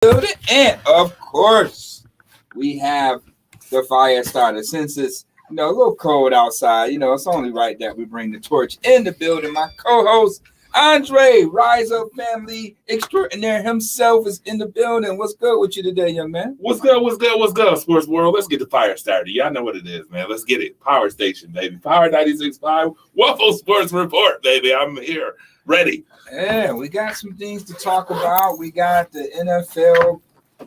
building. And of course, we have the fire starter. Since it's a little cold outside, it's only right that we bring the torch in the building. My co-host Andre, Rise Up Family Extraordinaire himself is in the building. What's good with you today, young man? What's good? What's good? What's good, sports world? Let's get the fire started. Y'all know what it is, man. Let's get it. Power station, baby. Power 96.5. Wufo Sports Report, baby. I'm here. Ready. Yeah, we got some things to talk about. We got the NFL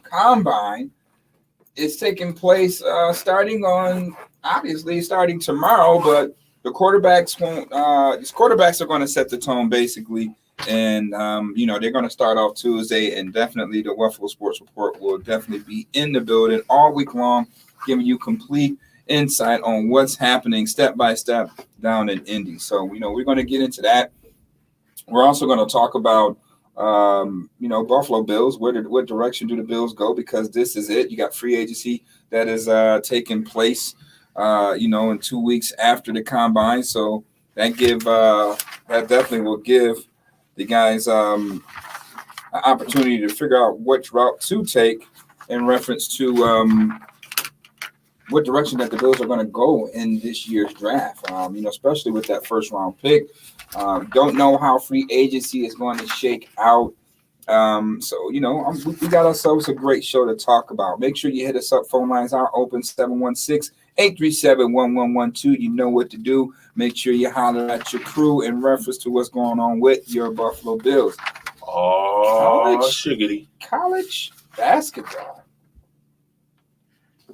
Combine. It's taking place starting tomorrow, but the quarterbacks won't. These quarterbacks are going to set the tone basically, and they're going to start off Tuesday, and definitely the Wufo Sports Report will definitely be in the building all week long, giving you complete insight on what's happening step by step down in Indy. So we're going to get into that. We're also going to talk about Buffalo Bills. What direction do the Bills go? Because this is it. You got free agency that is taking place. In 2 weeks after the combine, so that definitely will give the guys an opportunity to figure out which route to take in reference to what direction that the Bills are going to go in this year's draft. Especially with that first round pick. Don't know how free agency is going to shake out. We got ourselves a great show to talk about. Make sure you hit us up. Phone lines are open 716-837-1112. You know what to do. Make sure you holler at your crew in reference to what's going on with your Buffalo Bills. College basketball.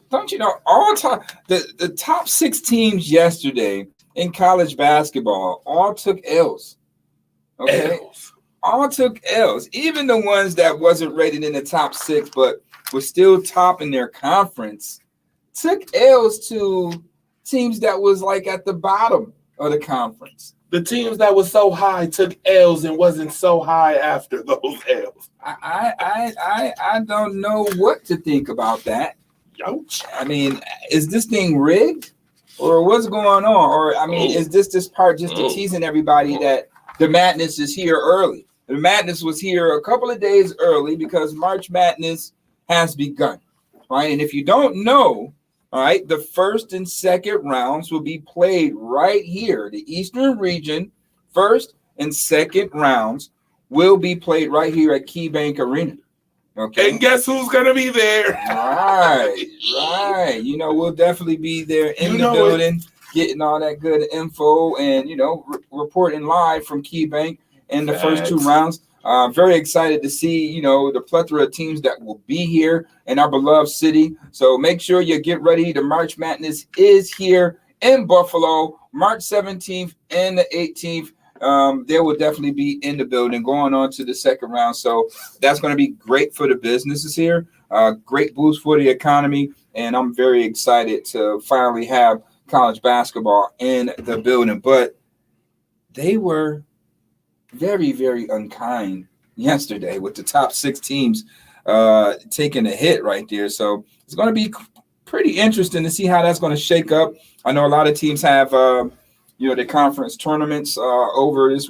Don't you know all time the top 6 teams yesterday in college basketball all took L's. Okay. All took L's. Even the ones that wasn't rated in the top 6 but were still top in their conference took L's to teams that was like at the bottom of the conference. The teams that was so high took L's and wasn't so high after those L's. I don't know what to think about that. Ouch. I mean, is this thing rigged? Or what's going on? Or is this part just to teasing everybody that the madness is here early? The madness was here a couple of days early because March Madness has begun. Right? And if you don't know, all right, the first and second rounds will be played right here. The Eastern region, first and second rounds will be played right here at KeyBank Arena. Okay. And guess who's going to be there? Right. We'll definitely be there in the building, getting all that good info and, reporting live from KeyBank in the first 2 rounds. Very excited to see, the plethora of teams that will be here in our beloved city. So make sure you get ready. The March Madness is here in Buffalo, March 17th and the 18th. They will definitely be in the building going on to the second round. So that's going to be great for the businesses here. Great boost for the economy. And I'm very excited to finally have college basketball in the building. But they were very, very unkind yesterday with the top 6 teams taking a hit right there. So it's going to be pretty interesting to see how that's going to shake up. I know a lot of teams have the conference tournaments over this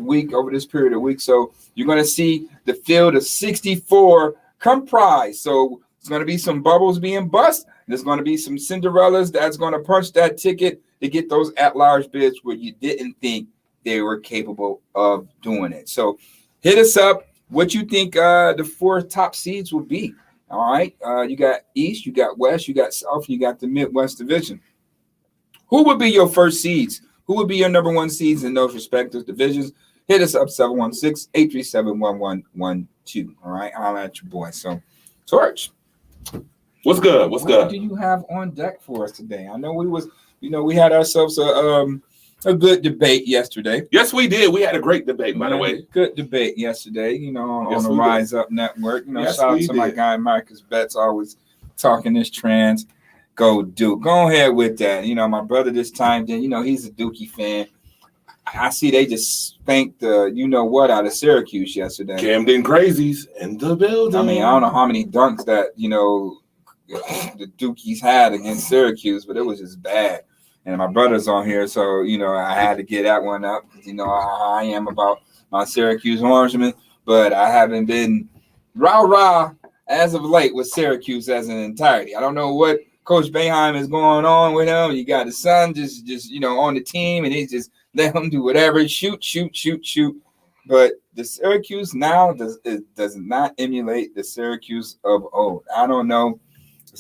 period of week. So you're going to see the field of 64 comprise. So it's going to be some bubbles being bust. There's going to be some Cinderellas that's going to punch that ticket to get those at-large bids where you didn't think they were capable of doing it. So hit us up. What you think the 4 top seeds will be? All right. You got East, you got West, you got South, you got the Midwest division. Who would be your first seeds? Who would be your number 1 seeds in those respective divisions? Hit us up 716-837-1112. All right. I'll at your boy. So, Torch. What's good? What do you have on deck for us today? I know we had ourselves a good debate yesterday. Yes, we did. We had a great debate, by the way. Good debate yesterday, on the Rise Up Network. Shout out to my guy Marcus Betts, always talking this trans. Go Duke. Go ahead with that. My brother this time, then, he's a Dookie fan. I see they just spanked the out of Syracuse yesterday. Camden Crazies in the building. I don't know how many dunks that, the Dukies had against Syracuse, but it was just bad. And my brother's on here, so, I had to get that one up. I am about my Syracuse Orangemen, but I haven't been rah-rah as of late with Syracuse as an entirety. I don't know what Coach Boeheim is going on with him. You got his son just on the team, and he just let him do whatever, shoot. But the Syracuse now does not emulate the Syracuse of old. I don't know.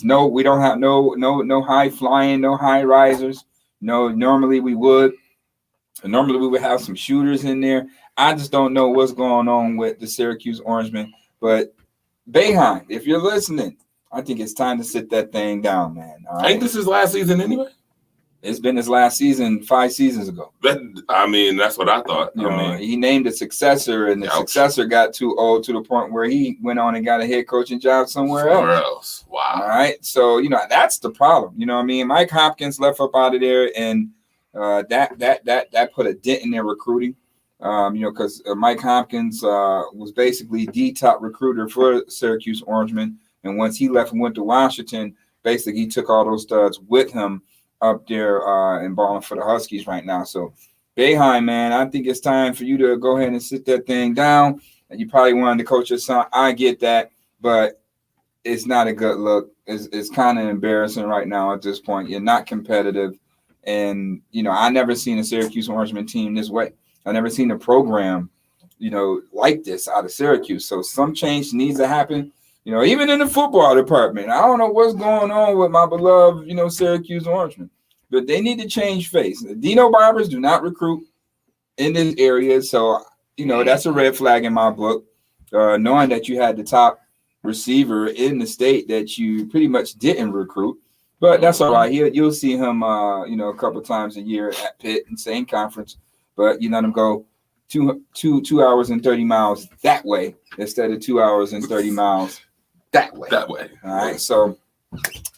We don't have no high flying, no high risers. No, normally we would. Normally we would have some shooters in there. I just don't know what's going on with the Syracuse Orangemen. But Boeheim, if you're listening, I think it's time to sit that thing down, man. All right? Ain't this his last season anyway? It's been his last season 5 seasons ago. That's what I thought. He named a successor, and the successor got too old to the point where he went on and got a head coaching job somewhere else. Wow. All right. So, that's the problem. You know what I mean? Mike Hopkins left up out of there, and that put a dent in their recruiting. Because Mike Hopkins was basically the top recruiter for Syracuse Orangemen. And once he left and went to Washington, basically he took all those studs with him up there and balling for the Huskies right now. So, Boeheim, man, I think it's time for you to go ahead and sit that thing down. And you probably wanted to coach your son. I get that, but it's not a good look. It's kind of embarrassing right now at this point. You're not competitive. And, I never seen a Syracuse Orangeman team this way. I never seen a program, like this out of Syracuse. So some change needs to happen. Even in the football department, I don't know what's going on with my beloved, Syracuse Orangemen, but they need to change face. Dino Barbers do not recruit in this area. So, that's a red flag in my book, knowing that you had the top receiver in the state that you pretty much didn't recruit. But that's all right. You'll see him, a couple times a year at Pitt in same conference. But you let him go 2 hours and 30 miles that way instead of 2 hours and 30 miles that way. All right. So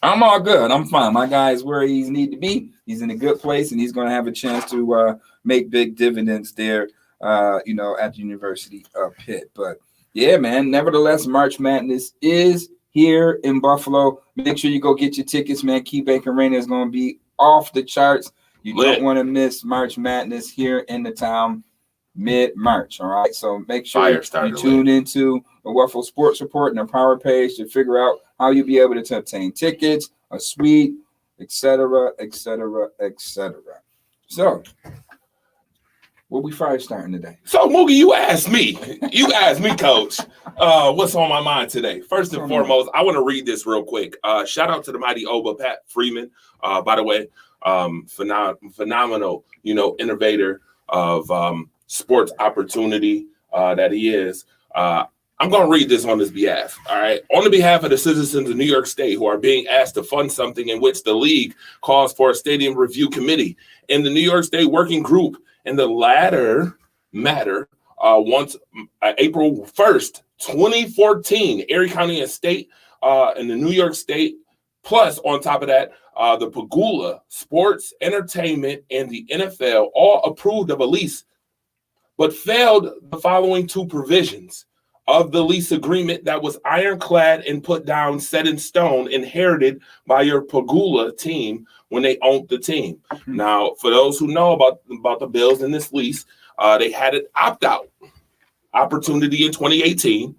I'm all good. I'm fine. My guy is where he needs to be. He's in a good place, and he's going to have a chance to make big dividends there, at the University of Pitt. But yeah, man. Nevertheless, March Madness is here in Buffalo. Make sure you go get your tickets, man. KeyBank Arena is going to be off the charts. You don't want to miss March Madness here in the town mid-March, all right? So make sure you tune into the Wufo Sports Report and the Power page to figure out how you'll be able to obtain tickets, a suite, etc. So, what we fire starting today? So, Moogie, you asked me, Coach, what's on my mind today? First and foremost, I want to read this real quick. Shout out to the mighty Oba, Pat Freeman, by the way. Phenomenal, innovator of sports opportunity that he is. I'm going to read this on his behalf. All right. On the behalf of the citizens of New York State who are being asked to fund something in which the league calls for a stadium review committee and the New York State working group in the latter matter, once April 1st, 2014, Erie County and State and the New York State, plus on top of that, the Pagula, Sports, Entertainment, and the NFL all approved of a lease, but failed the following two provisions of the lease agreement that was ironclad and put down, set in stone, inherited by your Pagula team when they owned the team. Mm-hmm. Now, for those who know about the Bills in this lease, they had an opt-out opportunity in 2018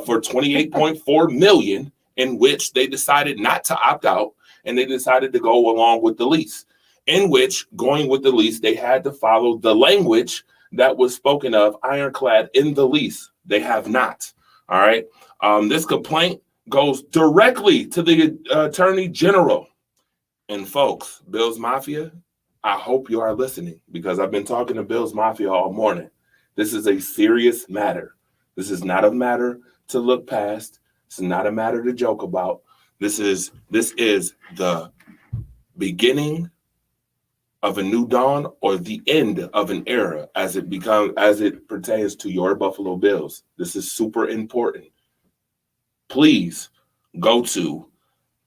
for $28.4 million, in which they decided not to opt out, and they decided to go along with the lease, in which, going with the lease, they had to follow the language that was spoken of ironclad in the lease. They have not. All right. This complaint goes directly to the Attorney General. And folks, Bills Mafia, I hope you are listening, because I've been talking to Bills Mafia all morning. This is a serious matter. This is not a matter to look past. It's not a matter to joke about. This is the beginning of a new dawn, or the end of an era as it pertains to your Buffalo Bills. This is super important. Please go to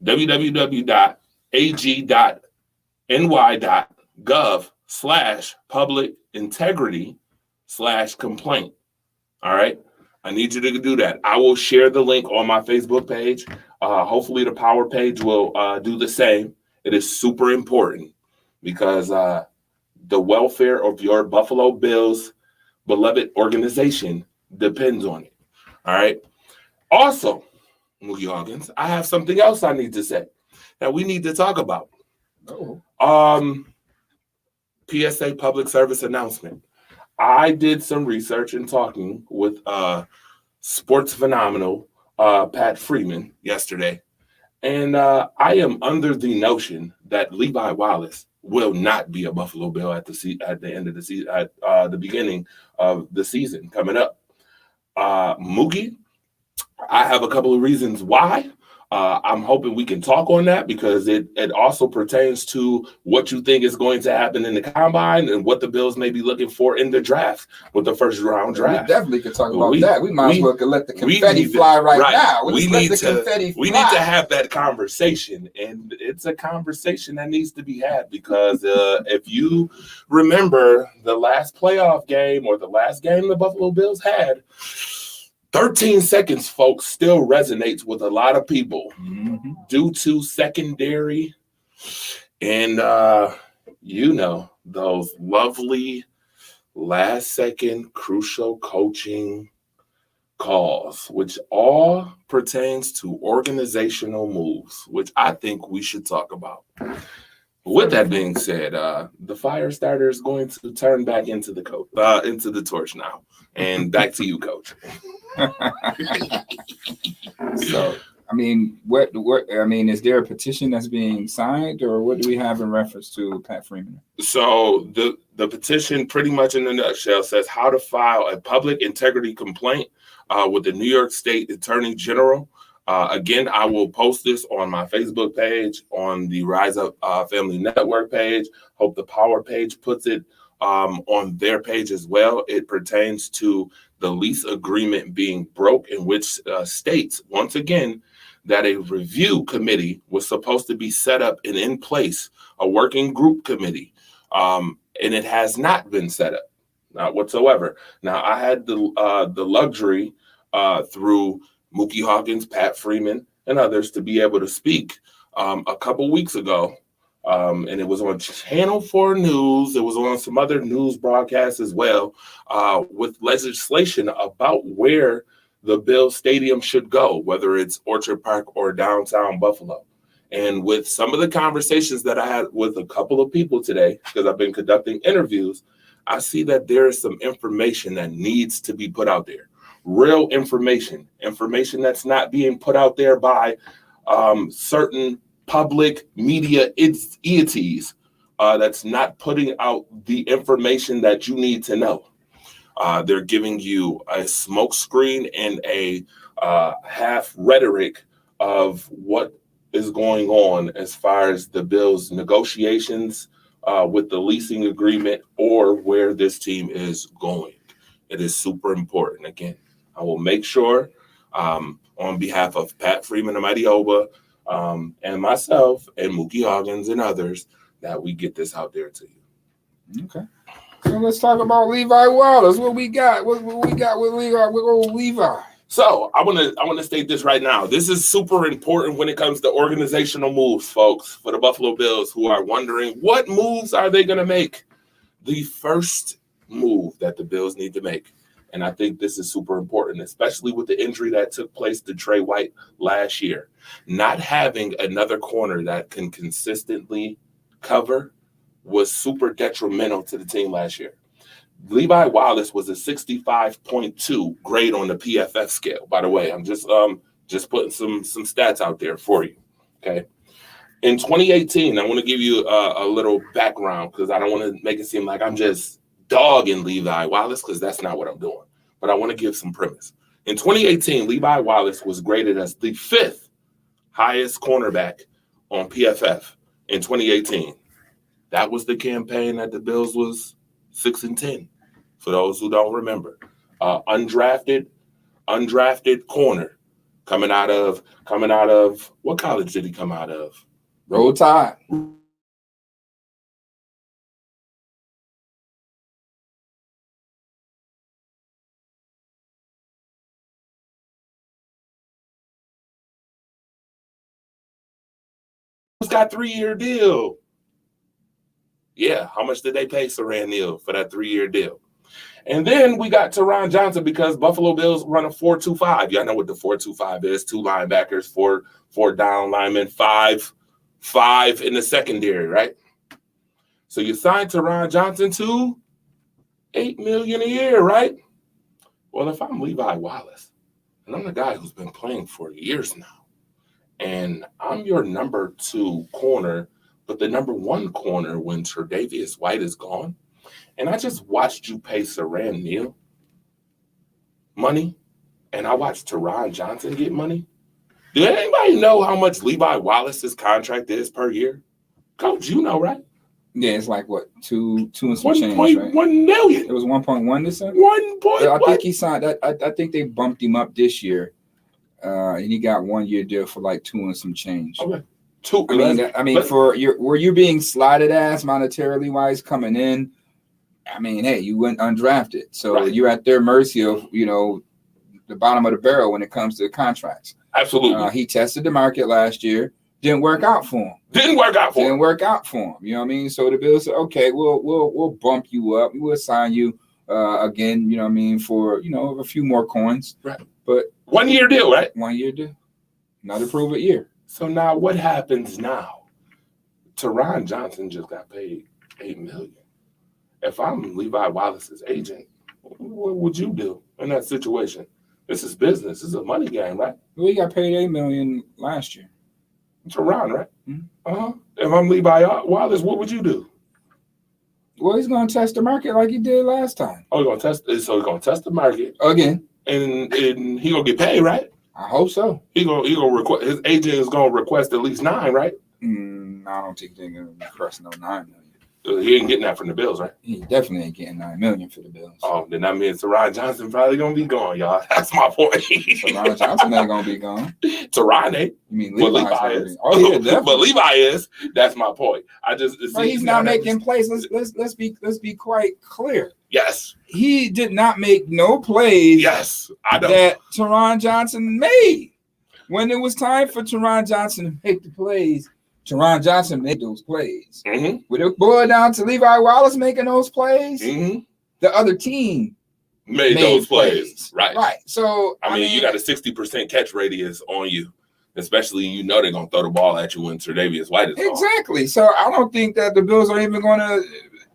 www.ag.ny.gov/public-integrity/complaint. All right. I need you to do that. I will share the link on my Facebook page. Hopefully the Power page will do the same. It is super important, because the welfare of your Buffalo Bills beloved organization depends on it. All right. Also, Mookie Hawkins, I have something else I need to say that we need to talk about. Oh. PSA public service announcement. I did some research and talking with sports phenomenal Pat Freeman yesterday. And I am under the notion that Levi Wallace will not be a Buffalo Bill at the end of the season, at the beginning of the season coming up. Mookie, I have a couple of reasons why. I'm hoping we can talk on that because it also pertains to what you think is going to happen in the combine and what the Bills may be looking for in the draft with the first round draft. We definitely could talk about that. We might as well let the confetti fly right now. We need to have that conversation, and it's a conversation that needs to be had because if you remember the last playoff game or the last game the Buffalo Bills had, 13 seconds, folks, still resonates with a lot of people due to secondary and, those lovely last-second crucial coaching calls, which all pertains to organizational moves, which I think we should talk about. With that being said, the fire starter is going to turn back into the torch now, and back to you, Coach. So, I mean, is there a petition that's being signed, or what do we have in reference to Pat Freeman? So the petition, pretty much in a nutshell, says how to file a public integrity complaint with the New York State Attorney General. Again, I will post this on my Facebook page, on the Rise Up Family Network page. Hope the Power page puts it on their page as well. It pertains to the lease agreement being broke, in which states, once again, that a review committee was supposed to be set up and in place, a working group committee, and it has not been set up, not whatsoever. Now, I had the luxury through Mookie Hawkins, Pat Freeman, and others to be able to speak a couple weeks ago. And it was on Channel 4 News. It was on some other news broadcasts as well, with legislation about where the Bills Stadium should go, whether it's Orchard Park or downtown Buffalo. And with some of the conversations that I had with a couple of people today, because I've been conducting interviews, I see that there is some information that needs to be put out there. Real information that's not being put out there by certain public media entities that's not putting out the information that you need to know. They're giving you a smokescreen and a half rhetoric of what is going on as far as the Bills' negotiations with the leasing agreement or where this team is going. It is super important. Again, I will make sure on behalf of Pat Freeman and Mighty Oba and myself and Mookie Hawkins and others that we get this out there to you. Okay. So let's talk about Levi Wallace. What we got? What we got with Levi? With old Levi. So I want to state this right now. This is super important when it comes to organizational moves, folks, for the Buffalo Bills who are wondering what moves are they going to make. The first move that the Bills need to make, and I think this is super important, especially with the injury that took place to Trey White last year. Not having another corner that can consistently cover was super detrimental to the team last year. Levi Wallace was a 65.2 grade on the PFF scale. By the way, I'm just putting some stats out there for you. Okay. In 2018, I want to give you a little background because I don't want to make it seem like I'm just dogging Levi Wallace because that's not what I'm doing. But I want to give some premise. In 2018, Levi Wallace was graded as the 5th highest cornerback on PFF in 2018. That was the campaign that the Bills was 6-10. For those who don't remember, undrafted corner coming out of what college did he come out of? Roll Tide. Got 3-year deal. Yeah, how much did they pay Saran Neal for that 3-year deal? And then we got Teron Johnson because Buffalo Bills run a 4-2-5. Y'all know what the 4-2-5 is. 2 linebackers, four down linemen, five in the secondary, right? So you signed Teron Johnson to $8 million a year, right? Well, if I'm Levi Wallace, and I'm the guy who's been playing for years now, and I'm your number 2 corner, but the number 1 corner when Tre'Davious White is gone, and I just watched you pay Saran Neal money, and I watched Teron Johnson get money. Do anybody know how much Levi Wallace's contract is per year? Coach, you know, right? Yeah, it's like what, two and some change, right? 1.1 million. It was 1.1 this year? 1.1. I think he signed that. I think they bumped him up this year. And he got 1 year deal for like 2 and some change. Okay. For where you're being slotted as monetarily wise coming in, I mean, hey, you went undrafted. So you're at their mercy of, the bottom of the barrel when it comes to contracts. Absolutely. He tested the market last year. Didn't work out for him. Didn't work out for him. You know what I mean? So the Bills said, okay, we'll bump you up. We'll sign you again, you know what I mean, for, a few more coins. Right. But 1 year deal, right? 1 year deal. Another prove it year. So now what happens now? Teron Johnson just got paid $8 million. If I'm Levi Wallace's agent, what would you do in that situation? This is business. This is a money game, right? We got paid $8 million last year. Teron, right? Mm-hmm. If I'm Levi Wallace, what would you do? Well, he's going to test the market like he did last time. Oh, he's going to test. So he's going to test the market again, and he going to get paid, right? I hope so. He gonna request. His agent is going to request at least 9, right? I don't think they're going to request no $9 million. He ain't getting that from the Bills, right? He definitely ain't getting $9 million for the Bills. Oh, then that means Teron Johnson probably gonna be gone, y'all. That's my point. Teron Johnson ain't gonna be gone. Teron ain't. You mean Levi is? Oh yeah, definitely. But Levi is. That's my point. But he's not making plays. Let's be quite clear. Yes. He did not make no plays. Yes, I know. That Teron Johnson made. When it was time for Teron Johnson to make the plays, Teron Johnson made those plays. Mm-hmm. Would it boil down to Levi Wallace making those plays? Mm-hmm. The other team made those plays. Right. So I mean, you got a 60% catch radius on you, especially they're gonna throw the ball at you when Tre'Davious White is exactly. So I don't think that the Bills are even going to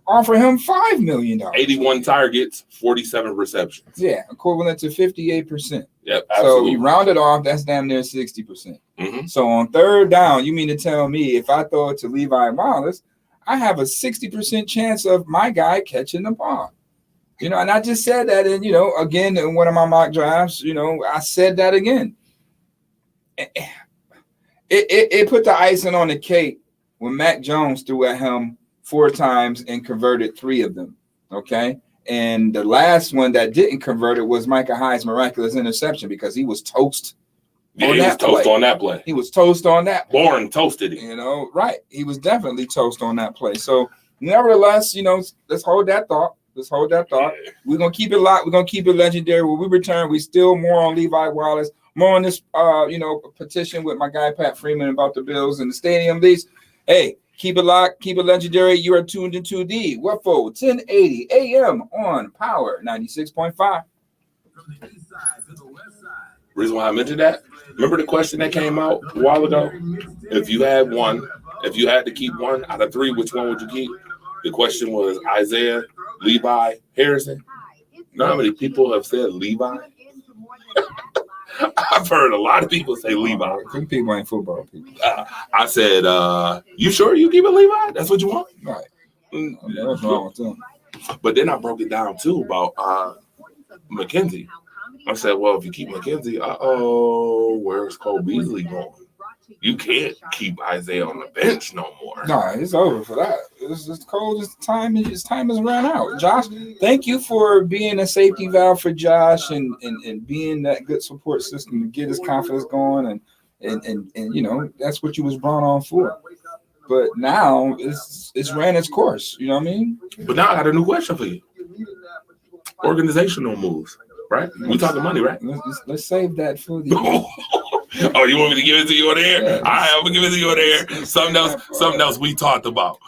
offer him $5 million. 81 targets, 47 receptions. Yeah, equivalent to 58%. Yep, absolutely. So you round it off, that's damn near 60%. Mm-hmm. So on third down, you mean to tell me if I throw it to Levi Wallace, I have a 60% chance of my guy catching the ball. And I just said that, and again in one of my mock drafts, I said that again. It put the icing on the cake when Mac Jones threw at him 4 times and converted 3 of them. Okay. And the last one that didn't convert it was Micah Hyde's miraculous interception because he was toast. Yeah, he was toast on that play. He was toast on that play. Lauren toasted him. Right. He was definitely toast on that play. So nevertheless, let's hold that thought. Yeah. We're going to keep it locked. We're going to keep it legendary. When we return, we still more on Levi Wallace, more on this, petition with my guy, Pat Freeman, about the Bills and the stadium lease. Hey, keep it locked. Keep it legendary. You are tuned into the wufo 1080 AM on Power 96.5. Reason why I mentioned that, remember the question that came out a while ago? If you had to keep one out of 3, which one would you keep? The question was Isaiah, Levi, Harrison. You know how many people have said Levi? I've heard a lot of people say Levi. Some people ain't football people. I said, you sure you keep it Levi? That's what you want? Right. What's wrong with them? But then I broke it down, too, about McKenzie. I said, well, if you keep McKenzie, where's Cole Beasley going? You can't keep Isaiah on the bench no more. No, it's over for that. It's Cole. His time has run out. Josh, thank you for being a safety valve for Josh and being that good support system to get his confidence going and that's what you was brought on for. But now it's ran its course. You know what I mean? But now I got a new question for you. Organizational moves. Right? We talking money, right? Let's save that for the Oh, you want me to give it to you on air? Yeah. All right, I'm gonna give it to you on air. Something else we talked about.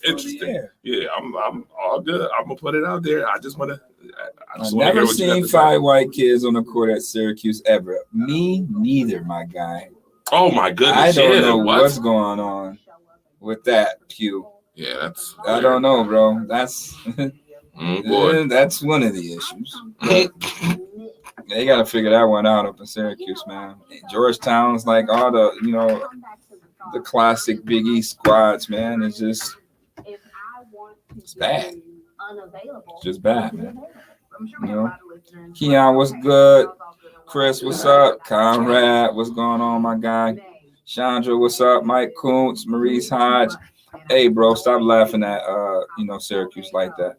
Interesting. Yeah, I'm all good. I'm gonna put it out there. I just wanna. I've never seen 5 white kids on the court at Syracuse ever. Me neither, my guy. Oh my goodness! I don't know what's going on with that, Q. Yeah, that's. I don't know, bro. That's that's one of the issues. They got to figure that one out up in Syracuse, man. Georgetown's like all the, the classic Big East squads, man. It's just, it's bad. It's just bad, man. Keon, what's good? Chris, what's up? Conrad, what's going on, my guy? Chandra, what's up? Mike Kuntz, Maurice Hodge. Hey, bro, stop laughing at Syracuse like that.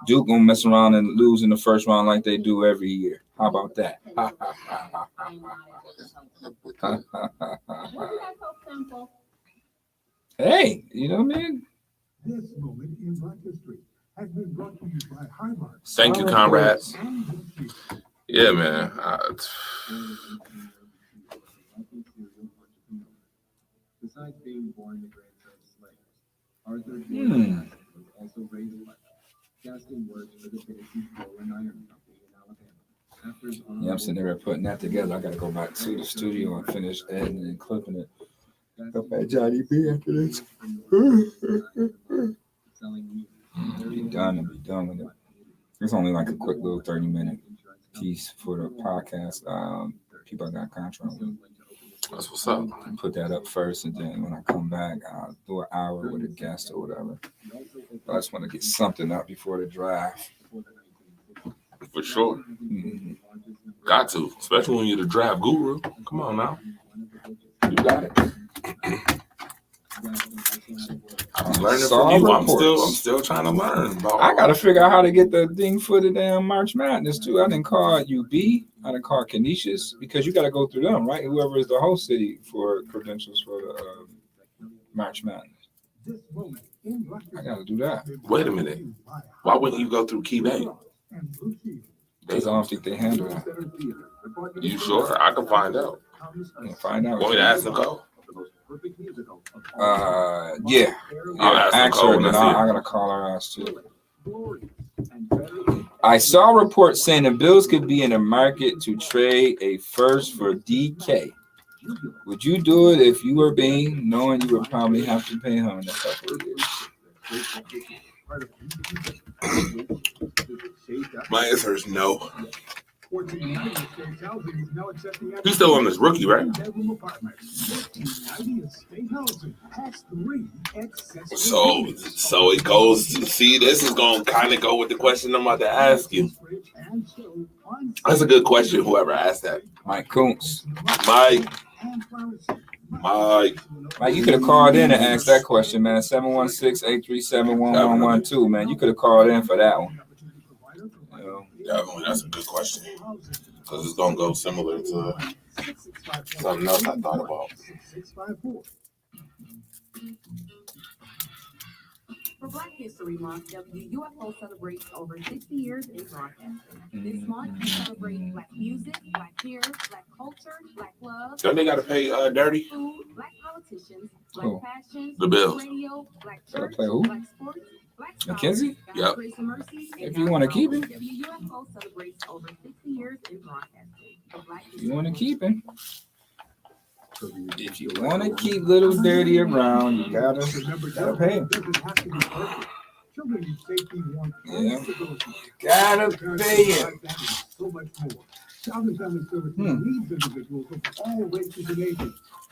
Duke gonna mess around and lose in the first round like they do every year. How about that? Hey, you know what I mean? This moment in Black history has been brought to you by Highmark. Thank you, comrades. Yeah, man. Besides being born the grandson of slaves, Arthur Jordan was also raised by Justin worked for the Tennessee Coal and Iron Company in Alabama. Yeah, I'm sitting there putting that together. I got to go back to the studio and finish editing and clipping it. Up at Johnny B after this. Be done with it. It's only like a quick little 30-minute piece for the podcast. People I got contract with. That's what's up. Put that up first, and then when I come back, I'll do an hour with a guest or whatever. But I just want to get something up before the draft. For sure. Got to, especially when you're the draft guru. Come on now. You got it. I'm learning from you. I'm still trying to learn. I got to figure out how to get the thing for the damn March Madness, too. I didn't call UB. I didn't call Canisius because you got to go through them, right? Whoever is the host city for credentials for the March Madness. I got to do that. Wait a minute. Why wouldn't you go through Key Bank? Because I don't think they handle that. You sure? I can find out. Yeah, find out. Want me to ask Nicole? Yeah. I'll ask her, Nicole. and I got to call her ass too. I saw reports saying the Bills could be in the market to trade a first for DK. Would you do it if you were Bean, knowing you would probably have to pay him in a couple of years? My answer is no. He's still on this rookie, right? So it goes to see. This is going to kind of go with the question I'm about to ask you. That's a good question. Whoever asked that, Mike Kuntz. Mike, you could have called in and asked that question, man. 716-837-1112, man. You could have called in for that one. Definitely, that's a good question because it's gonna go similar to something else I thought about. For Black History Month, WUFO celebrates over 60 years in broadcasting. This month, we celebrate Black music, Black hair, Black culture, Black love. Don't they got to pay dirty? Food, Black politicians, Black fashion, the Bills. Radio, Black church, play who? Black sports, Black McKenzie? Yep. If you want to keep him. WUFO celebrates over 60 years in broadcasting. If you want to keep him. If you want to keep Little Dirty around, you gotta pay him. Yeah, gotta pay him.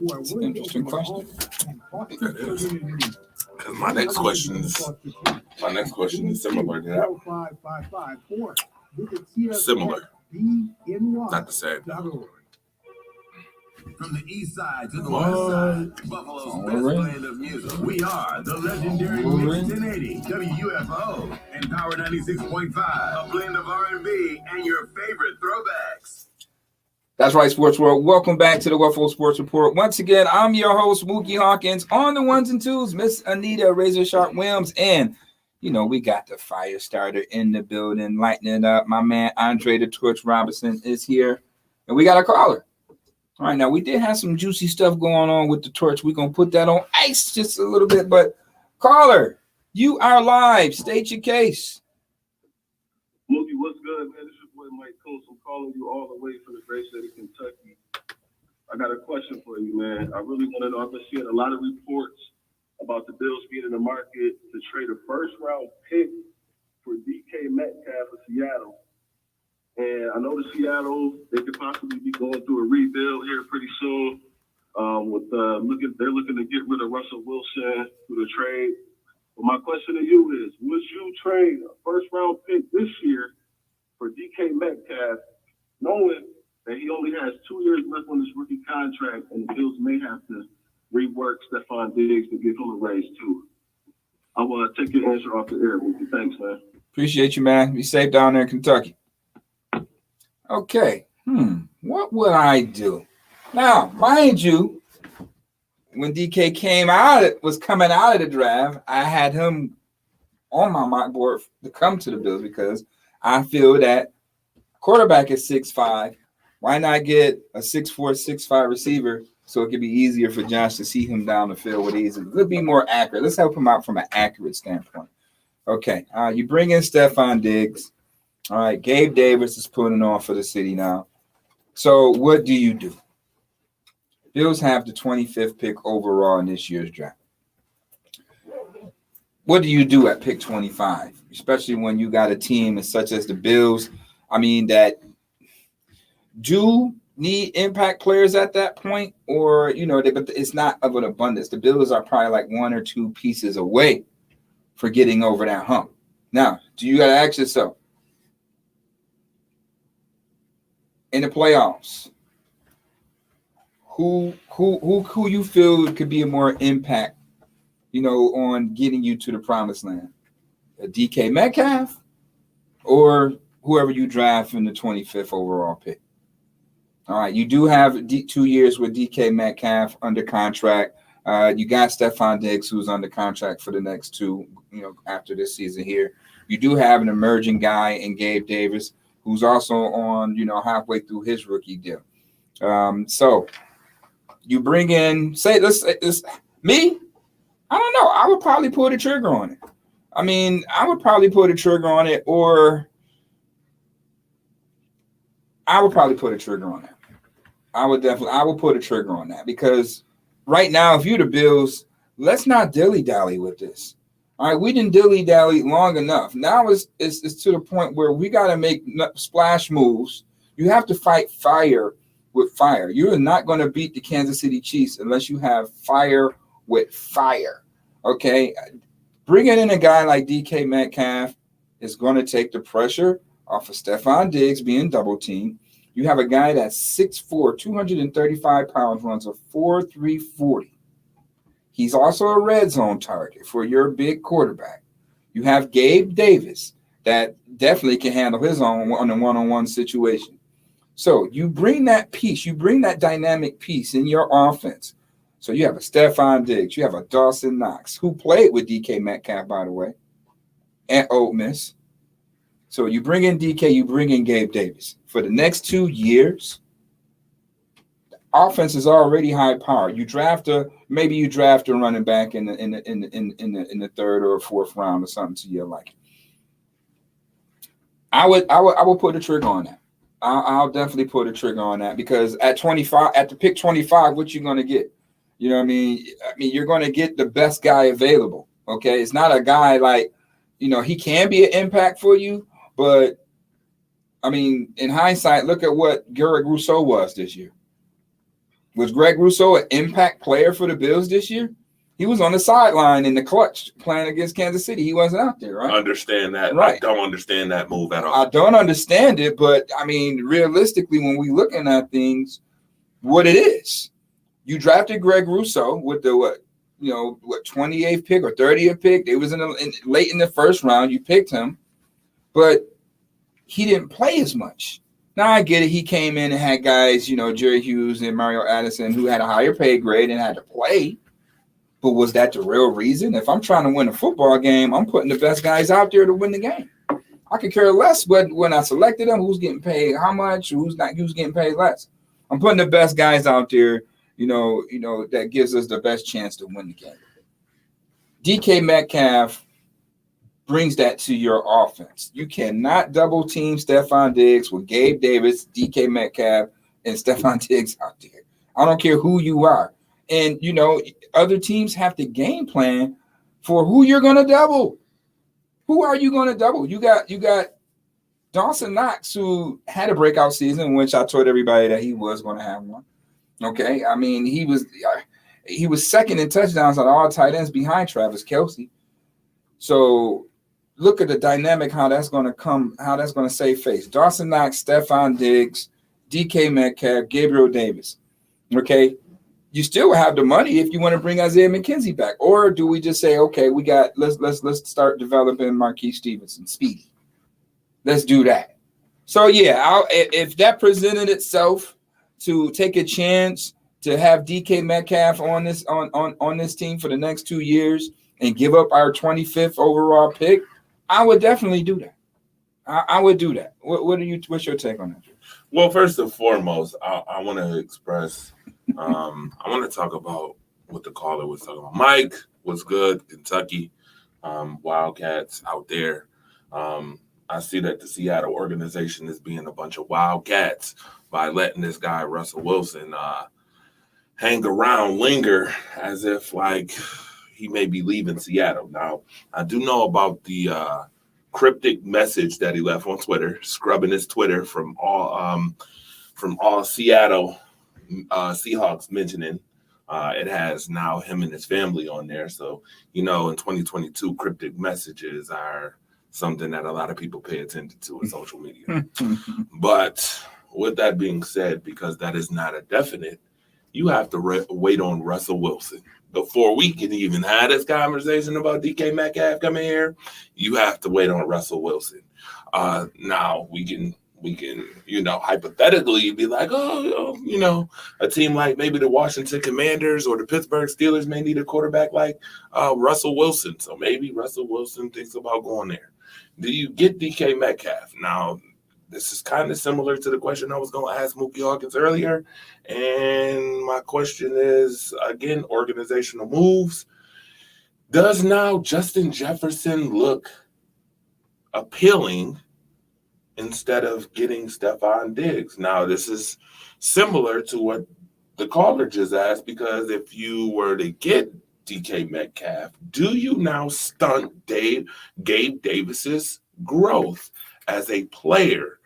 That's an interesting question. My next question is similar to that. Similar, not the same. From the east side to the west side, Buffalo's best blend of music. We are the legendary Mix 1080 WUFO and Power 96.5, a blend of R&B and your favorite throwbacks. That's right, Sports World. Welcome back to the Wufo Sports Report. Once again, I'm your host, Mookie Hawkins. On the ones and twos, Miss Anita Razor Sharp Williams. And, we got the fire starter in the building, lighting it up. My man, Andre the Torch Robinson is here. And we got a caller. All right, now we did have some juicy stuff going on with the torch. We're going to put that on ice just a little bit. But, caller, you are live. State your case. Mookie, what's good, man? This is your boy Mike Coates. I'm calling you all the way from the great state of Kentucky. I got a question for you, man. I really want to know. I've been seeing a lot of reports about the Bills being in the market to trade a first-round pick for DK Metcalf of Seattle. And I know the Seattle, they could possibly be going through a rebuild here pretty soon. They're looking to get rid of Russell Wilson through the trade. But my question to you is, would you trade a first-round pick this year for DK Metcalf, knowing that he only has 2 years left on his rookie contract, and the Bills may have to rework Stephon Diggs to give him a raise too? I want to take your answer off the air, Mookie. Thanks, man. Appreciate you, man. Be safe down there in Kentucky. Okay. What would I do? Now, mind you, when DK was coming out of the draft, I had him on my mock board to come to the Bills because I feel that quarterback is 6'5". Why not get a 6'4", 6'5" receiver so it could be easier for Josh to see him down the field with ease? It could be more accurate. Let's help him out from an accurate standpoint. Okay, you bring in Stephon Diggs. All right, Gabe Davis is putting on for the city now. So what do you do? Bills have the 25th pick overall in this year's draft. What do you do at pick 25, especially when you got a team such as the Bills? I mean, that do need impact players at that point, or, but it's not of an abundance. The Bills are probably like one or two pieces away for getting over that hump. Now, do you got to ask yourself, in the playoffs, who you feel could be a more impact, on getting you to the promised land? A DK Metcalf or whoever you draft in the 25th overall pick? All right, you do have 2 years with DK Metcalf under contract. You got Stephon Diggs, who's under contract for the next two, after this season here. You do have an emerging guy in Gabe Davis, who's also on, halfway through his rookie deal. So you bring in, me, I don't know. I would probably pull the trigger on it. I would probably pull the trigger on it, or I would probably put a trigger on that. I would put a trigger on that, because right now, if you're the Bills, let's not dilly-dally with this. All right, we didn't dilly-dally long enough. Now it's to the point where we got to make splash moves. You have to fight fire with fire. You are not going to beat the Kansas City Chiefs unless you have fire with fire, okay? Bringing in a guy like DK Metcalf is going to take the pressure off of Stephon Diggs being double-teamed. You have a guy that's 6'4", 235 pounds, runs a 4.3 40. He's also a red zone target for your big quarterback. You have Gabe Davis that definitely can handle his own on a one-on-one situation. So you bring that piece, you bring that dynamic piece in your offense. So you have a Stephon Diggs, you have a Dawson Knox, who played with DK Metcalf, by the way, at Ole Miss. So you bring in DK, you bring in Gabe Davis. For the next 2 years, the offense is already high powered. Maybe you draft a running back in the third or fourth round or something to your liking. I would put a trigger on that. I'll definitely put a trigger on that, because at the pick 25, what you going to get? You know what I mean? You're going to get the best guy available. Okay, it's not a guy like, he can be an impact for you, but in hindsight, look at what Greg Rousseau was this year. Was Greg Rousseau an impact player for the Bills this year? He was on the sideline in the clutch playing against Kansas City. He wasn't out there, right? I understand that. Right. I don't understand that move at all. I don't understand it, but realistically, when we looking at things, what it is, you drafted Greg Rousseau with the 28th pick or 30th pick. It was late in the first round. You picked him, but he didn't play as much. Now I get it. He came in and had guys, Jerry Hughes and Mario Addison, who had a higher pay grade and had to play. But was that the real reason? If I'm trying to win a football game, I'm putting the best guys out there to win the game. I could care less when I selected them, who's getting paid how much, who's getting paid less. I'm putting the best guys out there, that gives us the best chance to win the game. DK Metcalf brings that to your offense. You cannot double team Stephon Diggs with Gabe Davis, DK Metcalf, and Stephon Diggs out there. I don't care who you are. And, other teams have to game plan for who you're going to double. Who are you going to double? You got Dawson Knox, who had a breakout season, which I told everybody that he was going to have one. Okay, I mean, he was second in touchdowns on all tight ends behind Travis Kelce. So look at the dynamic, how that's going to save face. Dawson Knox, Stephon Diggs, DK Metcalf, Gabriel Davis. Okay, you still have the money if you want to bring Isaiah McKenzie back, or do we just say, okay, let's start developing Marquise Stevenson, Speedy. Let's do that. So yeah, if that presented itself to take a chance to have DK Metcalf on this team for the next 2 years and give up our 25th overall pick, I would definitely do that. I would do that. What's your take on that? Well, first and foremost, I want to express, I want to talk about what the caller was talking about. Mike, what's good? Kentucky, Wildcats out there. I see that the Seattle organization is being a bunch of Wildcats by letting this guy, Russell Wilson, hang around, linger, as if like he may be leaving Seattle. Now, I do know about the cryptic message that he left on Twitter, scrubbing his Twitter from all Seattle Seahawks mentioning. It has now him and his family on there. So, in 2022, cryptic messages are something that a lot of people pay attention to in social media. But with that being said, because that is not a definite, you have to wait on Russell Wilson. Before we can even have this conversation about DK Metcalf coming here, you have to wait on Russell Wilson. Now we can hypothetically be like, a team like maybe the Washington Commanders or the Pittsburgh Steelers may need a quarterback like Russell Wilson. So maybe Russell Wilson thinks about going there. Do you get DK Metcalf? Now, this is kind of similar to the question I was going to ask Mookie Hawkins earlier. And my question is, again, organizational moves. Does now Justin Jefferson look appealing instead of getting Stephon Diggs? Now, this is similar to what the caller just asked, because if you were to get DK Metcalf, do you now stunt Gabe Davis's growth as a player,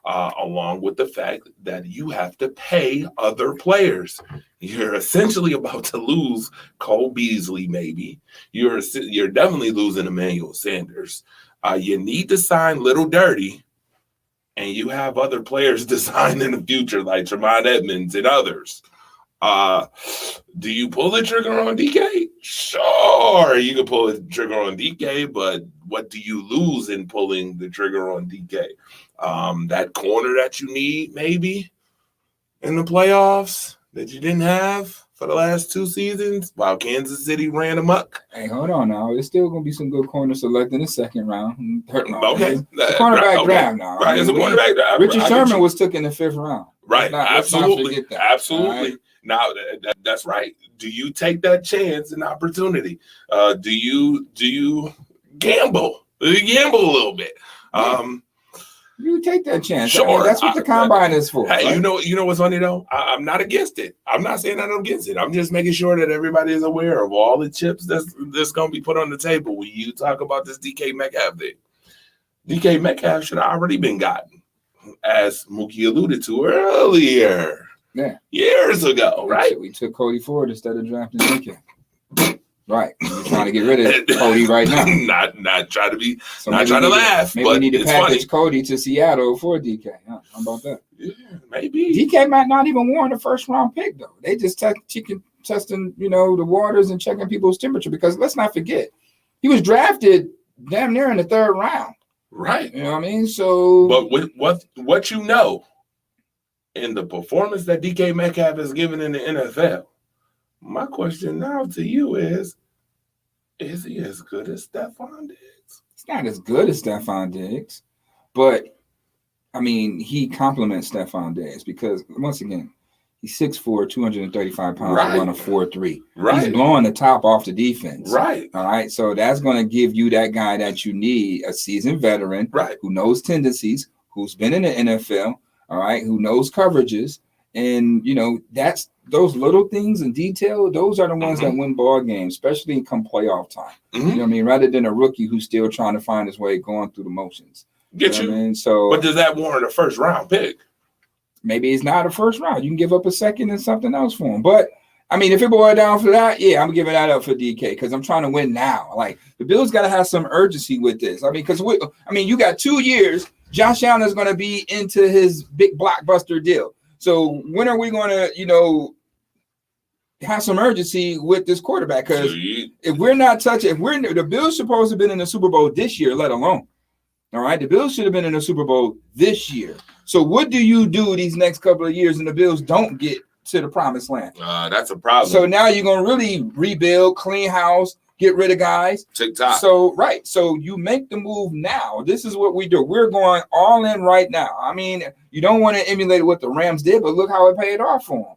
along with the fact that you have to pay other players? You're essentially about to lose Cole Beasley, maybe. You're definitely losing Emmanuel Sanders. You need to sign Little Dirty, and you have other players to sign in the future, like Tremont Edmonds and others. Do you pull the trigger on DK? Sure, you can pull the trigger on DK, but what do you lose in pulling the trigger on DK? That corner that you need, maybe, in the playoffs that you didn't have for the last 2 seasons while Kansas City ran amok. Hey, hold on now. There's still going to be some good corners selected in the second round. Okay. It's a cornerback draft now. Right, it's a cornerback draft. Richard Sherman was took in the 5th round. Right, absolutely. Absolutely. Right. Now, that's right. Do you take that chance and opportunity? Do you gamble? Do you gamble a little bit? You take that chance. Sure. I mean, that's what the combine is for. Hey, right? you know what's funny though? I'm not against it. I'm not saying that I'm against it. I'm just making sure that everybody is aware of all the chips that's going to be put on the table when you talk about this DK Metcalf thing. DK Metcalf should have already been gotten, as Mookie alluded to earlier. Yeah. Years ago, right? We took Cody Ford instead of drafting DK. Right. We're trying to get rid of Cody right now. Not trying to be, so not trying to laugh. Maybe we need to package Cody to Seattle for DK. How about that? Yeah, maybe. DK might not even warrant a 1st round pick, though. They just testing, the waters and checking people's temperature, because let's not forget, he was drafted damn near in the 3rd round. Right. You know what I mean? So, but with what you know, in the performance that DK Metcalf has given in the NFL, my question now to you is he as good as Stephon Diggs? It's not as good as Stephon Diggs, but, I mean, he complements Stephon Diggs because, once again, He's 6'4", 235 pounds, Right. run a 4.3. Right. He's blowing the top off the defense. Right. All right. So that's going to give you that guy that you need, a seasoned veteran, Right. who knows tendencies, who's been in the NFL, all right, who knows coverages. And, you know, that's those little things in detail. Those are the ones that win ball games, especially come playoff time. You know what I mean? Rather than a rookie who's still trying to find his way going through the motions. Get you. you. Know what I mean? So, but does that warrant a first round pick? Maybe it's not a first round. You can give up a second and something else for him. But I mean, if it boiled down for that, yeah, I'm giving that up for DK because I'm trying to win now. Like the Bills got to have some urgency with this. I mean, because you got 2 years. Josh Allen is going to be into his big blockbuster deal. So when are we going to, you know, have some urgency with this quarterback? Because if we're not touching, the Bills supposed to have been in the Super Bowl this year, let alone. All right, the Bills should have been in the Super Bowl this year. So what do you do these next couple of years and the Bills don't get to the promised land? That's a problem. So now you're going to really rebuild, clean house, get rid of guys. TikTok. So, right. So you make the move now. This is what we do. We're going all in right now. I mean, you don't want to emulate what the Rams did, but look how it paid off for them.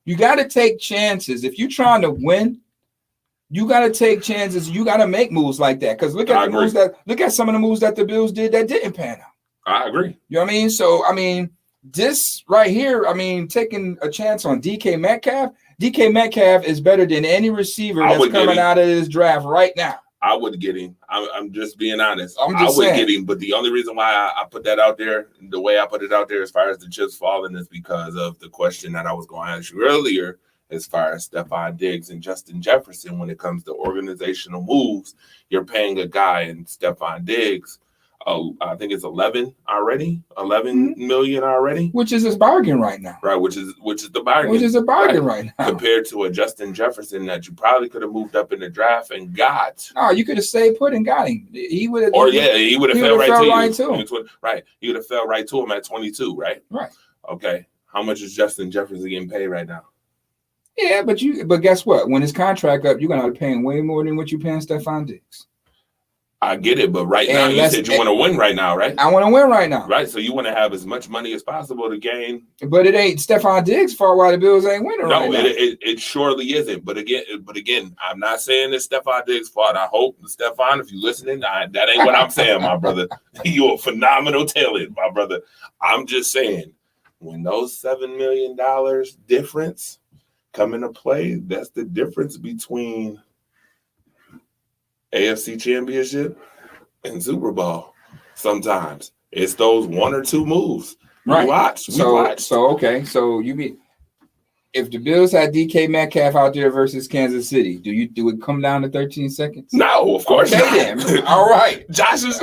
You got to take chances. If you're trying to win, you got to take chances. You got to make moves like that. Because look at some of the moves that the Bills did that didn't pan out. I agree. You know what I mean? So, I mean, this right here, I mean, taking a chance on DK Metcalf. DK Metcalf is better than any receiver that's coming out of this draft right now. I would get him. I'm just being honest. I would get him. But the only reason why I put that out there, the way I put it out there as far as the chips falling, is because of the question that I was going to ask you earlier as far as Stephon Diggs and Justin Jefferson. When it comes to organizational moves, you're paying a guy in Stephon Diggs, I think it's 11 million already, which is his bargain right now. Right, which is the bargain. Which is a bargain right now compared to a Justin Jefferson that you probably could have moved up in the draft and got. Oh, you could have stayed put and got him. He would have. He would have fell right to you. Right, he would have fell right to him at 22. Right. Right. Okay. How much is Justin Jefferson getting paid right now? Yeah, but guess what? When his contract up, you're gonna have to pay him way more than what you paying Stephon Diggs. I get it, but right now you said you want to win right now, right? I want to win right now. Right, so you want to have as much money as possible to gain. But it ain't Stephon Diggs' fault why the Bills ain't winning right now. No, it surely isn't. But again, I'm not saying it's Stephon Diggs' fault. I hope, Stephon, if you're listening, that ain't what I'm saying, my brother. You're a phenomenal talent, my brother. I'm just saying, when those $7 million difference come into play, that's the difference between AFC Championship and Super Bowl. Sometimes it's those one or two moves. Right. We watch. So okay. So you mean if the Bills had DK Metcalf out there versus Kansas City, do it come down to 13 seconds? No, of course not. Then. All right. Joshy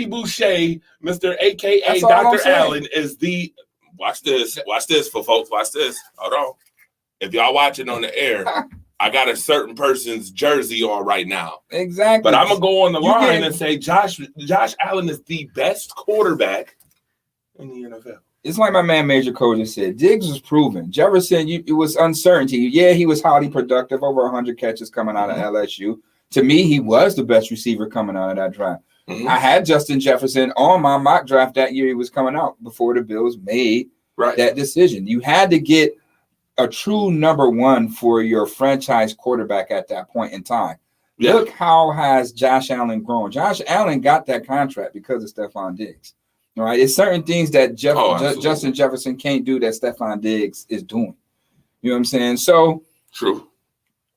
Boucher, Mr. AKA Dr. Allen, is the watch this for folks. Watch this. Hold on. If y'all watching on the air, I got a certain person's jersey on right now. Exactly. But I'm gonna go on the line and say Josh Allen is the best quarterback in the NFL. It's like my man Major Cole just said. Diggs was proven. Jefferson, it was uncertainty. Yeah, he was highly productive, over 100 catches coming out of LSU. To me, he was the best receiver coming out of that draft. Mm-hmm. I had Justin Jefferson on my mock draft that year he was coming out before the Bills made that decision. You had to get a true number one for your franchise quarterback at that point in time. Yeah. Look how has Josh Allen grown. Josh Allen got that contract because of Stephon Diggs. All right, it's certain things that Justin Jefferson can't do that Stephon Diggs is doing. You know what I'm saying? So true.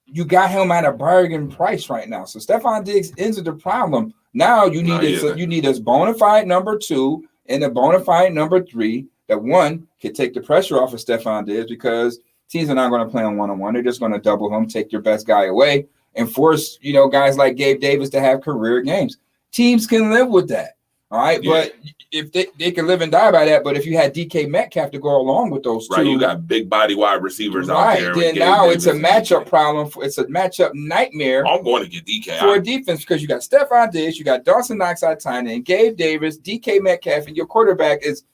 You got him at a bargain price right now. So Stephon Diggs isn't the problem. Now you need a bona fide number 2 and a bona fide number 3 that one can take the pressure off of Stephon Diggs because teams are not going to play on one-on-one. They're just going to double him, take your best guy away, and force guys like Gabe Davis to have career games. Teams can live with that. All right, yeah. But if they can live and die by that, but if you had DK Metcalf to go along with those two, you got big body wide receivers out there. Then now it's a matchup problem. It's a matchup nightmare. I'm going to get DK for a defense because you got Stephon Diggs, you got Dawson Knox out tight end, Gabe Davis, DK Metcalf, and your quarterback is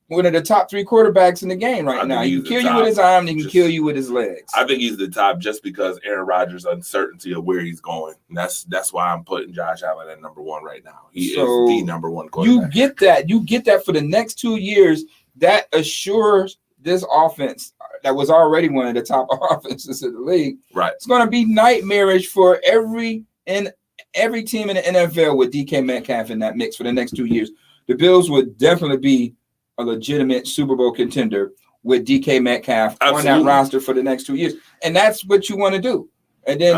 one of the top 3 quarterbacks in the game right now. He can kill you with his arm, and he can kill you with his legs. I think he's the top just because Aaron Rodgers' uncertainty of where he's going. And that's why I'm putting Josh Allen at number 1 right now. He is the number 1 quarterback. You get that for the next 2 years. That assures this offense that was already one of the top offenses in the league, right, it's going to be nightmarish for every team in the NFL with DK Metcalf in that mix for the next 2 years. The Bills would definitely be a legitimate Super Bowl contender with DK Metcalf on that roster for the next 2 years. And that's what you want to do. And then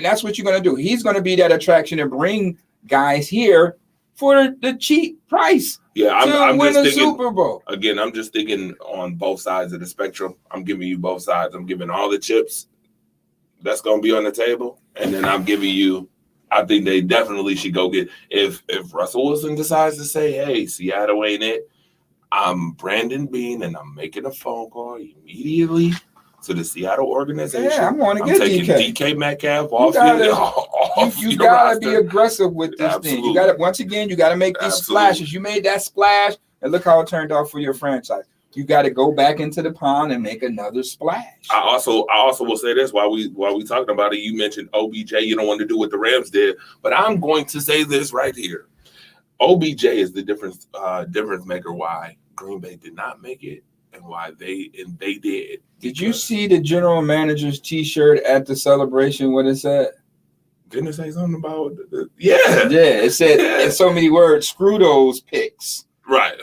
that's what you're going to do. He's going to be that attraction and bring guys here for the cheap price. Yeah, I'm win just a thinking, Super Bowl. Again, I'm just thinking on both sides of the spectrum. I'm giving you both sides. I'm giving all the chips that's going to be on the table. And then I'm giving you, I think they definitely should go get, if Russell Wilson decides to say, hey, Seattle ain't it, I'm Brandon Beane, and I'm making a phone call immediately to the Seattle organization. Yeah, I'm taking DK Metcalf off. You gotta be aggressive with this thing. You got to once again. You got to make these splashes. You made that splash, and look how it turned out for your franchise. You got to go back into the pond and make another splash. I also will say this while we talking about it. You mentioned OBJ. You don't want to do what the Rams did, but I'm going to say this right here. OBJ is the difference maker. Why Green Bay did not make it, and why they did. Did you see the general manager's T-shirt at the celebration? What it said? Didn't it say something about? Yeah. It said in so many words, "Screw those picks." Right.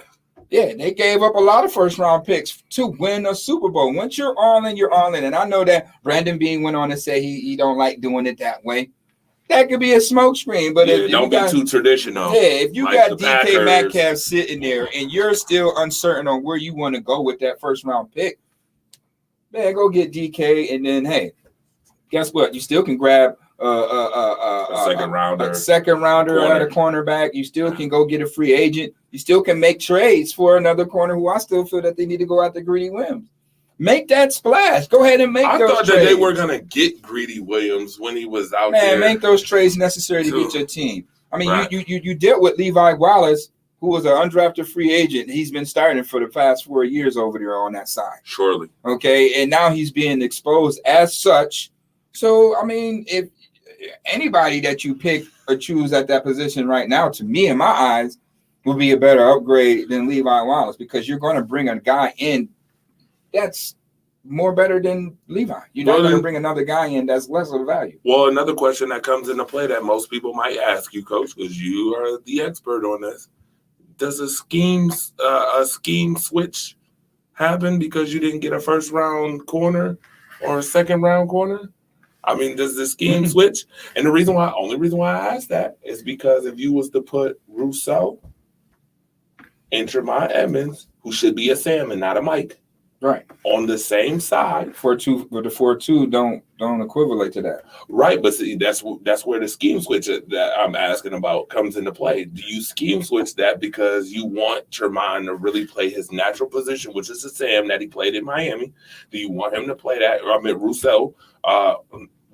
Yeah, they gave up a lot of first-round picks to win a Super Bowl. Once you're all in, you're all in. And I know that Brandon Beane went on to say he don't like doing it that way. That could be a smokescreen, but if don't be too traditional. Yeah, if you like got DK Metcalf sitting there and you're still uncertain on where you want to go with that first-round pick, man, go get DK, and then hey, guess what? You still can grab a second rounder at a cornerback. You still can go get a free agent. You still can make trades for another corner who I still feel that they need to go after Greedy Williams. Make that splash. Go ahead and make those trades. I thought that they were going to get Greedy Williams when he was out there. Man, make those trades necessary to get your team. I mean, you dealt with Levi Wallace, who was an undrafted free agent. He's been starting for the past 4 years over there on that side. Surely. Okay, and now he's being exposed as such. So, I mean, if anybody that you pick or choose at that position right now, to me, in my eyes, would be a better upgrade than Levi Wallace, because you're going to bring a guy in that's more better than Levi. You're not going to bring another guy in that's less of value. Well, another question that comes into play that most people might ask you, Coach, because you are the expert on this. Does a scheme switch happen because you didn't get a first-round corner or a second-round corner? I mean, does the scheme switch? And the only reason why I asked that is because if you was to put Rousseau and Tremont Edmonds, who should be a Sam and not a Mike, right, on the same side, 4-2, but the 4-2 don't equivalent to that. Right, but see, that's where the scheme switch that I'm asking about comes into play. Do you scheme switch that because you want Tremont to really play his natural position, which is the Sam that he played in Miami? Do you want him to play that? Or I mean, Rousseau.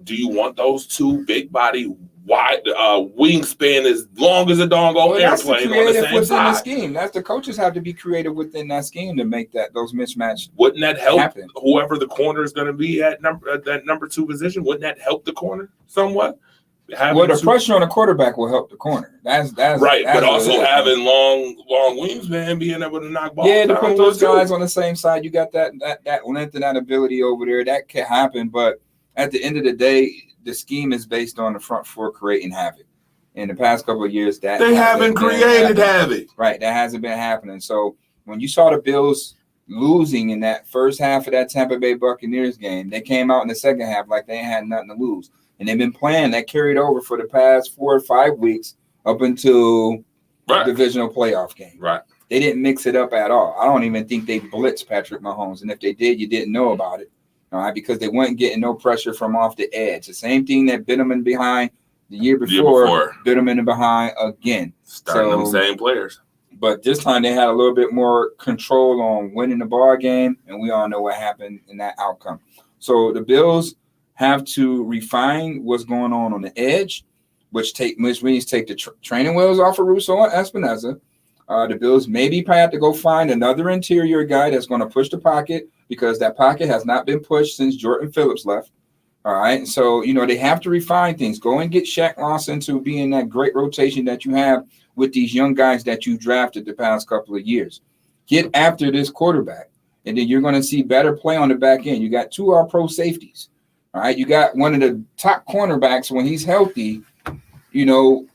Do you want those two big body, wide wingspan as long as a doggone airplane on the same side? The scheme. That's the coaches have to be creative within that scheme to make those mismatches. Wouldn't that help happen? Whoever the corner is going to be at that number 2 position? Wouldn't that help the corner somewhat? The pressure on the quarterback will help the corner. That's right, but also having long wingspan, being able to knock balls. Yeah, to put those guys on the same side, you got that length and that ability over there. That can happen, but at the end of the day, the scheme is based on the front four creating havoc. In the past couple of years, that they haven't created havoc. Right, that hasn't been happening. So when you saw the Bills losing in that first half of that Tampa Bay Buccaneers game, they came out in the second half like they had nothing to lose. And they've been playing that carried over for the past 4 or 5 weeks up until the divisional playoff game. Right. They didn't mix it up at all. I don't even think they blitzed Patrick Mahomes. And if they did, you didn't know about it. All right, because they weren't getting no pressure from off the edge. The same thing that bit them in behind the year before. Bit them in the behind again. Starting them same players. But this time they had a little bit more control on winning the ball game, and we all know what happened in that outcome. So the Bills have to refine what's going on the edge, which means take the training wheels off of Rousseau and Espinoza. The Bills maybe have to go find another interior guy that's going to push the pocket, because that pocket has not been pushed since Jordan Phillips left. All right. So, they have to refine things. Go and get Shaq Lawson to be in that great rotation that you have with these young guys that you drafted the past couple of years. Get after this quarterback. and then you're going to see better play on the back end. You got 2 all-pro safeties. All right, you got one of the top cornerbacks when he's healthy,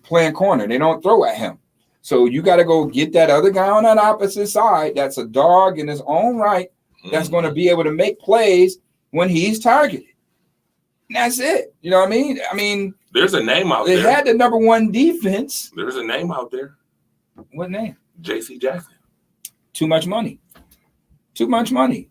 playing corner. They don't throw at him. So you got to go get that other guy on that opposite side that's a dog in his own right that's going to be able to make plays when he's targeted. And that's it. You know what I mean? I mean, there's a name out there. They had the number 1 defense. There's a name out there. What name? J.C. Jackson. Too much money. Too much money.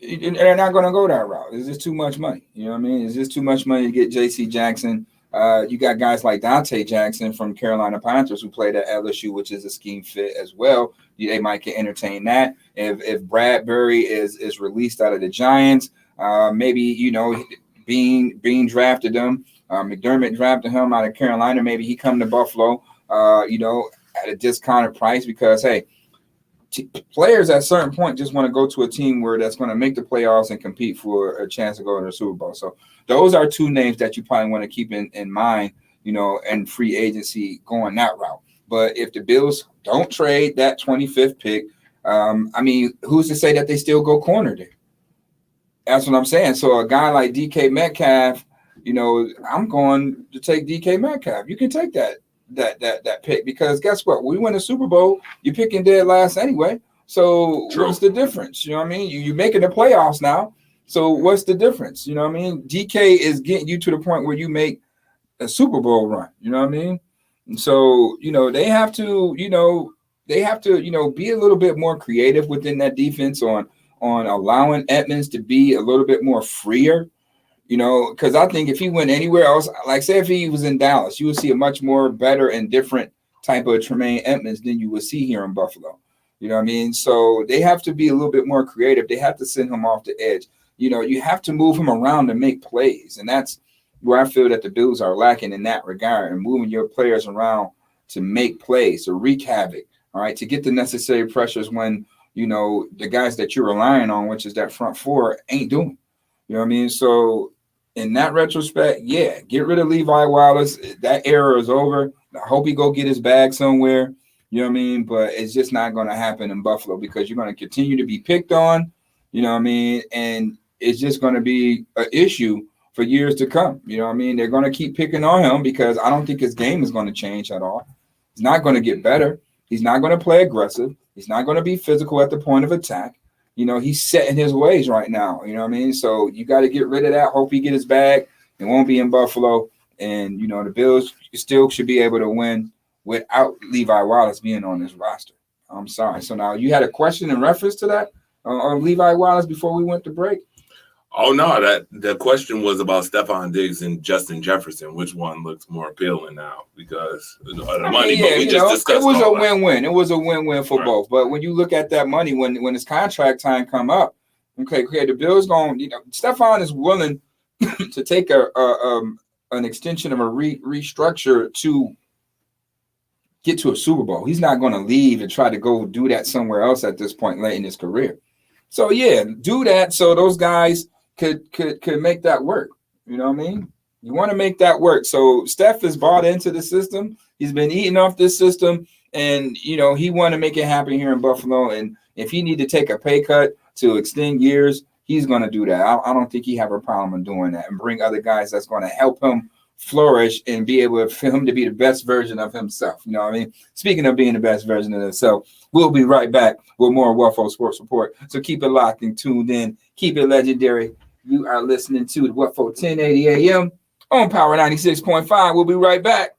They're not going to go that route. It's just too much money. You know what I mean? It's just too much money to get J.C. Jackson. You got guys like Dante Jackson from Carolina Panthers who played at LSU, which is a scheme fit as well. They might can entertain that. If Bradbury is released out of the Giants, maybe Bean drafted him. McDermott drafted him out of Carolina. Maybe he come to Buffalo, at a discounted price because hey, players at a certain point just want to go to a team where that's going to make the playoffs and compete for a chance to go to the Super Bowl. So those are 2 names that you probably want to keep in mind, and free agency going that route. But if the Bills don't trade that 25th pick, who's to say that they still go corner there? That's what I'm saying. So a guy like DK Metcalf, I'm going to take DK Metcalf. You can take that pick because guess what? We win a Super Bowl, you're picking dead last anyway. So True. What's the difference? You know what I mean? You're making the playoffs now. So what's the difference? You know what I mean? DK is getting you to the point where you make a Super Bowl run. You know what I mean? And so, they have to be a little bit more creative within that defense on allowing Edmonds to be a little bit more freer. Because I think if he went anywhere else, like say if he was in Dallas, you would see a much more better and different type of Tremaine Edmonds than you would see here in Buffalo. You know what I mean? So they have to be a little bit more creative. They have to send him off the edge. You have to move him around to make plays. And that's where I feel that the Bills are lacking in that regard and moving your players around to make plays, to wreak havoc, all right, to get the necessary pressures when, the guys that you're relying on, which is that front 4, ain't doing. You know what I mean? So in that retrospect, yeah, get rid of Levi Wallace. That era is over. I hope he go get his bag somewhere. You know what I mean? But it's just not going to happen in Buffalo because you're going to continue to be picked on. You know what I mean? And it's just going to be an issue for years to come. You know what I mean? They're going to keep picking on him because I don't think his game is going to change at all. He's not going to get better. He's not going to play aggressive. He's not going to be physical at the point of attack. He's set in his ways right now. You know what I mean? So you got to get rid of that. Hope he get his bag. It won't be in Buffalo. And, the Bills still should be able to win without Levi Wallace being on this roster. I'm sorry. So now you had a question in reference to that on Levi Wallace before we went to break? Oh, no, the question was about Stephon Diggs and Justin Jefferson. Which one looks more appealing now because of the money? But we just discussed it was a win-win. It was a win-win for both. But when you look at that money, when his contract time come up, okay, the Bills going, Stephon is willing to take an extension of a restructure to get to a Super Bowl. He's not going to leave and try to go do that somewhere else at this point late in his career. So, yeah, do that so those guys could make that work. You know what I mean? You want to make that work. So Steph is bought into the system. He's been eating off this system, and he want to make it happen here in Buffalo. And if he need to take a pay cut to extend years, he's going to do that. I don't think he have a problem in doing that and bring other guys that's going to help him flourish and be able for him to be the best version of himself. You know what I mean? Speaking of being the best version of himself, we'll be right back with more Wufo Sports Report. So keep it locked and tuned in. Keep it legendary. You are listening to the Wufo 1080 AM on Power 96.5. We'll be right back.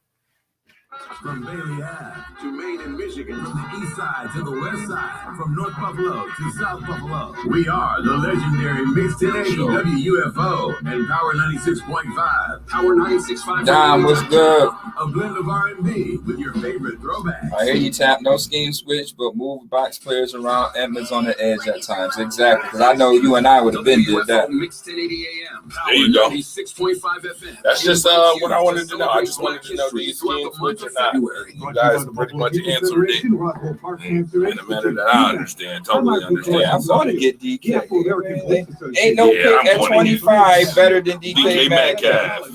From Bailey Ave to Maine and Michigan, from the east side to the west side, from North Buffalo to South Buffalo, we are the legendary Mix 1080 WUFO and Power 96.5. Power 96.5. Dom, what's good? A blend of R&B with your favorite throwbacks. I hear you tap no scheme switch, but move box players around Edmonds on the edge at times. Exactly, because I know you and I would have been did that. Mix 1080 AM. There you go. 96.5 FM. That's just what I wanted to know. I just wanted to know, do you scheme switch or not? You guys pretty much answered it in a manner that I understand, totally understand. Yeah, I'm going to get DK. Ain't no pick at 25 better than DK Metcalf.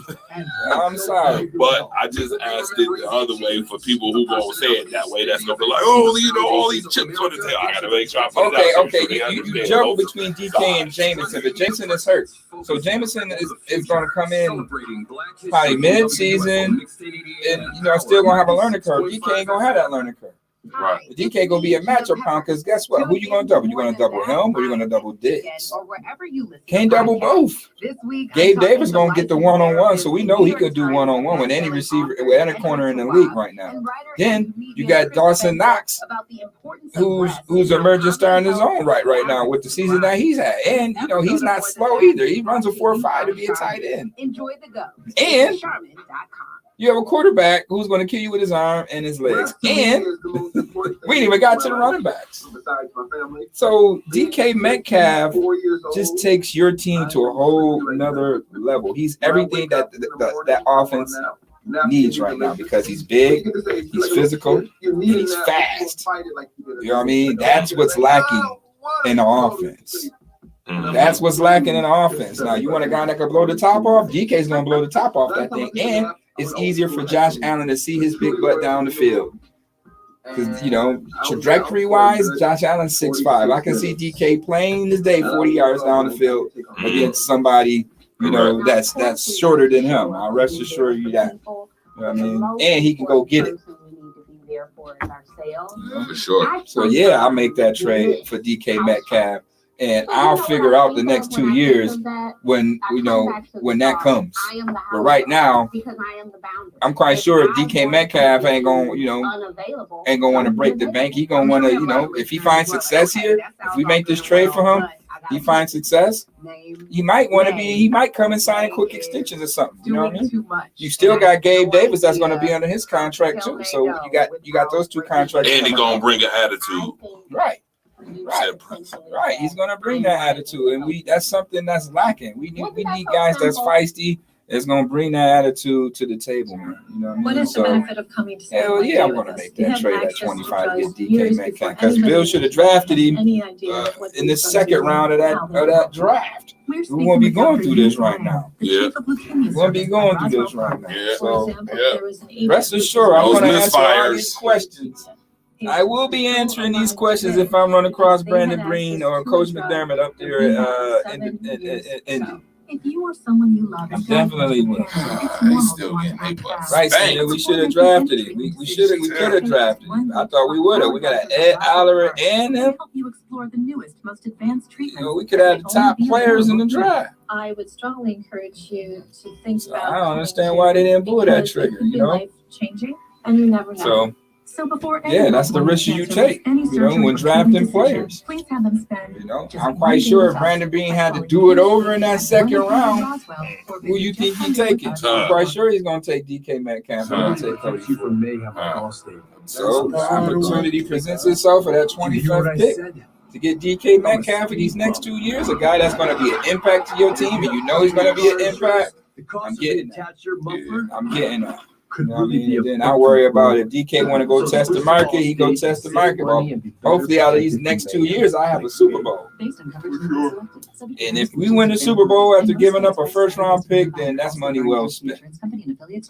I'm sorry. But I just asked it the other way for people who gonna say it that way. That's gonna be like, oh, you know, all these chips on the table. I gotta make sure I put it out. Okay. You juggle between DK and Jameson, but Jameson is hurt. So Jameson is going to come in probably mid-season, and still going to have a learning curve. DK ain't going to have that learning curve. Right. DK going to be a matchup pound because guess what? Who you going to double? You going to double him or you going to double Diggs? Can't double both. Gabe Davis going to get the one-on-one, so we know he could do one-on-one with any receiver, with any corner in the league right now. Then you got Dawson Knox, who's emerging star in his own right now with the season that he's had. And, he's not slow either. He runs a 4.5 to be a tight end. And you have a quarterback who's going to kill you with his arm and his legs. And we ain't even got to the running backs. So DK Metcalf just takes your team to a whole nother level. He's everything that offense needs right now because he's big, he's physical, and he's fast. You know what I mean? That's what's lacking in the offense. That's what's lacking in the offense. Now, you want a guy that can blow the top off? DK's going to blow the top off that thing. And it's easier for Josh Allen to see his big butt down the field. Because, trajectory-wise, Josh Allen's 6'5". I can see DK plain this day 40 yards down the field against somebody, that's shorter than him. I'll rest assure you that. You know what I mean? And he can go get it. For sure. So, yeah, I'll make that trade for DK Metcalf. And I'll figure out the next 2 years when that comes. But right now, I'm quite sure DK Metcalf ain't gonna want to break the bank. He gonna want to, if he finds success here, if we make this trade for him, he finds success. He might come and sign quick extensions or something. You know what I mean? You still got Gabe Davis that's going to be under his contract too. So you got those two contracts. And he gonna bring an attitude. Right. He's gonna bring that attitude, and that's something that's lacking. We need guys that's feisty. That's gonna bring that attitude to the table, man. You know what I mean? What is the benefit of coming to Hell yeah, I'm gonna make that trade at 25 to get DK Metcalf because Bill should have drafted him in the second round of that draft. We won't be going through this right now. Yeah, we won't be going through this right now. Yeah. So rest assured, I'm gonna answer all these questions. I will be answering these questions if I run across Brandon Breen or Coach McDermott up there in Indy. If you or someone you love, I definitely will. He's still getting A+. Right, so we should have drafted him. We could have drafted him. I thought we would have. We got Ed Allery and him. help you explore the newest, most advanced treatments. We could have the top players in the draft. I would strongly encourage you to think So about. I don't understand why they didn't pull that trigger. Life changing, and you never know. So before That's the risk you take, when drafting players. Please have them spend I'm quite sure if Brandon Bean had to do it over in that second round, who you think he's taking? I'm quite sure he's going to take DK Metcalf. So the opportunity presents itself at that 25th pick to get DK Metcalf for these next 2 years, a guy that's going to be an impact to your team, and he's going to be an impact. I'm getting that. You know what I mean? And then I worry about if DK want to go test the market, he go test the market. Well, hopefully out of these next 2 years, I have a Super Bowl. And if we win the Super Bowl after giving up a first-round pick, then that's money well spent.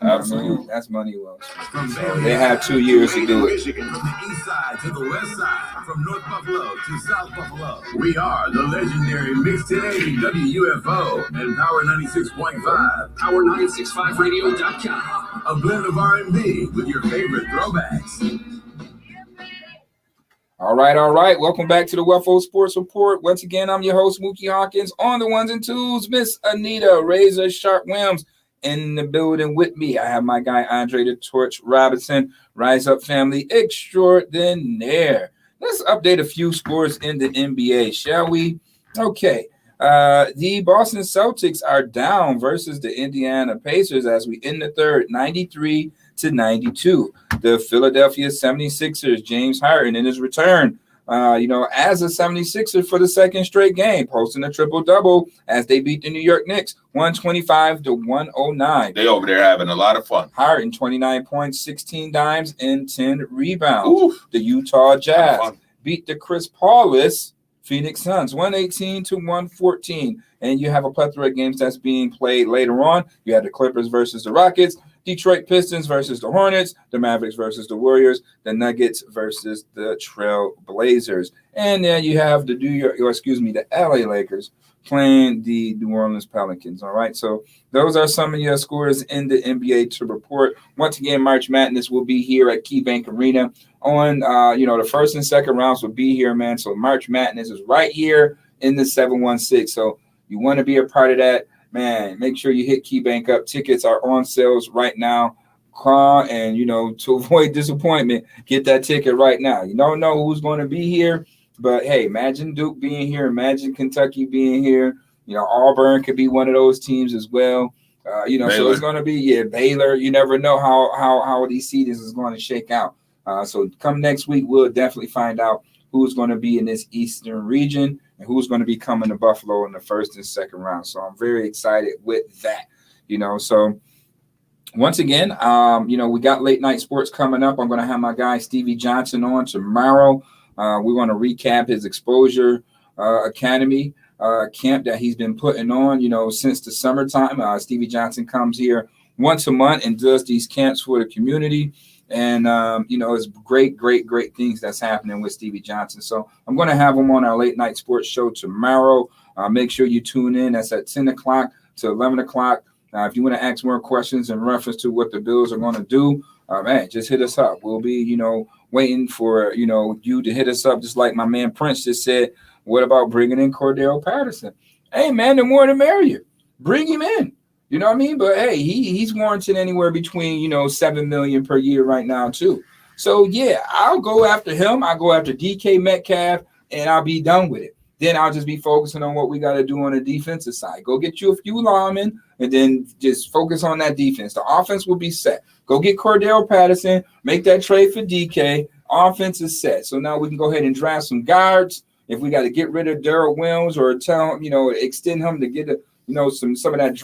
Absolutely, that's money well spent. So they have 2 years to do it. From the east side to the west side, from North Buffalo to South Buffalo. We are the legendary Mix 1080 WUFO and Power 96.5. Power965radio.com. A blend of R&B with your favorite throwbacks. All right. Welcome back to the Wufo Sports Report. Once again, I'm your host, Mookie Hawkins. On the ones and twos, Miss Anita Razor Sharp Williams in the building with me. I have my guy, Andre the Torch Robinson, Rise Up Family Extraordinaire. Let's update a few sports in the NBA, shall we? Okay. The Boston Celtics are down versus the Indiana Pacers as we end the third, 93-92. The Philadelphia 76ers, James Harden in his return, as a 76er for the second straight game, posting a triple-double as they beat the New York Knicks 125-109. They over there having a lot of fun. Harden, 29 points, 16 dimes, and 10 rebounds. Oof. The Utah Jazz beat the Chris Paul-less Phoenix Suns 118-114. And you have a plethora of games that's being played later on. You have the Clippers versus the Rockets, Detroit Pistons versus the Hornets, the Mavericks versus the Warriors, the Nuggets versus the Trail Blazers. And then you have the LA Lakers playing the New Orleans Pelicans. All right. So those are some of your scores in the NBA to report. Once again, March Madness will be here at KeyBank Arena on, the first and second rounds will be here, man. So March Madness is right here in the 716. So you want to be a part of that, man. Make sure you hit KeyBank up. Tickets are on sales right now. And, to avoid disappointment, get that ticket right now. You don't know who's going to be here, but hey, imagine Duke being here. Imagine Kentucky being here. Auburn could be one of those teams as well. So it's going to be, Baylor. You never know how these seedings is going to shake out. So come next week, we'll definitely find out who's going to be in this Eastern region and who's going to be coming to Buffalo in the first and second round. So I'm very excited with that, So once again, we got late night sports coming up. I'm going to have my guy Stevie Johnson on tomorrow. We want to recap his Exposure Academy camp that he's been putting on, since the summertime. Stevie Johnson comes here once a month and does these camps for the community. And, it's great things that's happening with Stevie Johnson. So I'm going to have him on our late night sports show tomorrow. Make sure you tune in. That's at 10 o'clock to 11 o'clock. If you want to ask more questions in reference to what the Bills are going to do, just hit us up. We'll be, waiting for, you to hit us up, just like my man Prince just said. What about bringing in Cordell Patterson? Hey, man, the more the merrier. Bring him in. You know what I mean? But hey, he's warranted anywhere between, $7 million per year right now too. So yeah, I'll go after him. I'll go after DK Metcalf, and I'll be done with it. Then I'll just be focusing on what we got to do on the defensive side. Go get you a few linemen, and then just focus on that defense. The offense will be set. Go get Cordell Patterson, make that trade for DK. Offense is set. So now we can go ahead and draft some guards. If we got to get rid of Darrell Williams or tell him, extend him to get some of that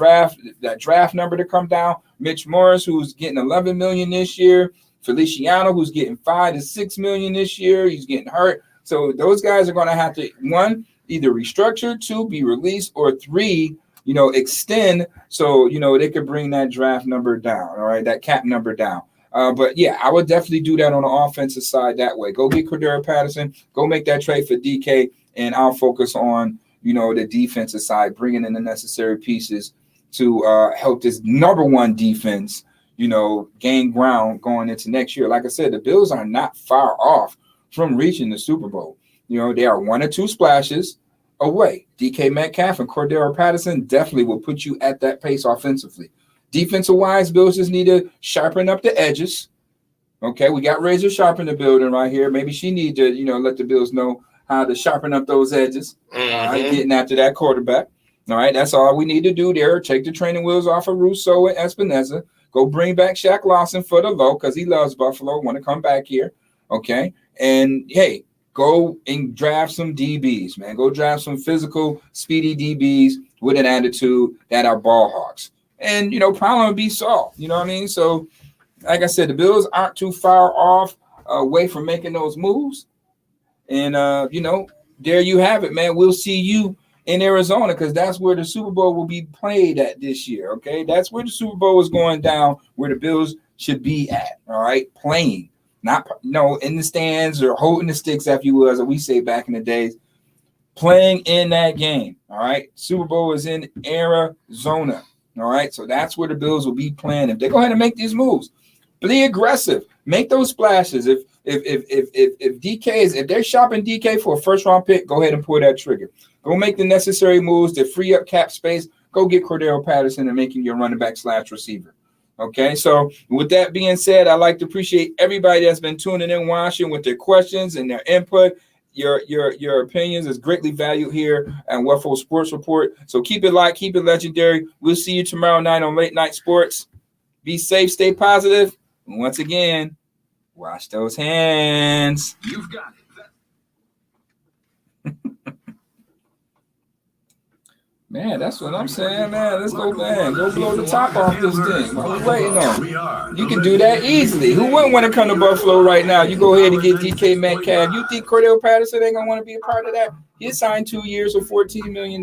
draft number to come down. Mitch Morris, who's getting $11 million this year. Feliciano, who's getting $5 to $6 million this year. He's getting hurt. So those guys are going to have to, 1, either restructure, 2, be released, or 3, extend so, they could bring that draft number down, all right, that cap number down. But, yeah, I would definitely do that on the offensive side that way. Go get Cordell Patterson. Go make that trade for DK, and I'll focus on, the defensive side, bringing in the necessary pieces to help this number one defense, gain ground going into next year. Like I said, the Bills are not far off from reaching the Super Bowl. They are 1 or 2 splashes away. DK Metcalf and Cordell Patterson definitely will put you at that pace offensively. Defensive-wise, Bills just need to sharpen up the edges. Okay, we got Razor Sharp in the building right here. Maybe she need to, let the Bills know how to sharpen up those edges. Getting after that quarterback. All right, that's all we need to do there. Take the training wheels off of Rousseau and Espinoza. Go bring back Shaq Lawson for the low because he loves Buffalo, want to come back here. Okay, and, hey, go and draft some DBs, man. Go draft some physical, speedy DBs with an attitude that are ball hawks. And, problem would be solved. You know what I mean? So, like I said, the Bills aren't too far off away from making those moves. And, there you have it, man. We'll see you in Arizona because that's where the Super Bowl will be played at this year, okay? That's where the Super Bowl is going down, where the Bills should be at, all right? Playing, not, in the stands or holding the sticks, if you will, as we say back in the days. Playing in that game, all right? Super Bowl is in Arizona, all right? So that's where the Bills will be playing. If they go ahead and make these moves, be aggressive, make those splashes. If they're shopping DK for a first round pick, go ahead and pull that trigger. Go make the necessary moves to free up cap space. Go get Cordell Patterson and make him your running back / receiver. Okay, so with that being said, I'd like to appreciate everybody that's been tuning in, watching with their questions and their input. Your opinions is greatly valued here at wufo Sports Report. So keep it light, keep it legendary. We'll see you tomorrow night on Late Night Sports. Be safe, stay positive. And once again, wash those hands. You've got it. Man, that's what I'm saying, man. Let's go, man. Go blow the top off this thing. What are we waiting on? You can do that easily. Who wouldn't want to come to Buffalo right now? You go ahead and get DK Metcalf. You think Cordell Patterson ain't gonna want to be a part of that? He signed 2 years or $14 million.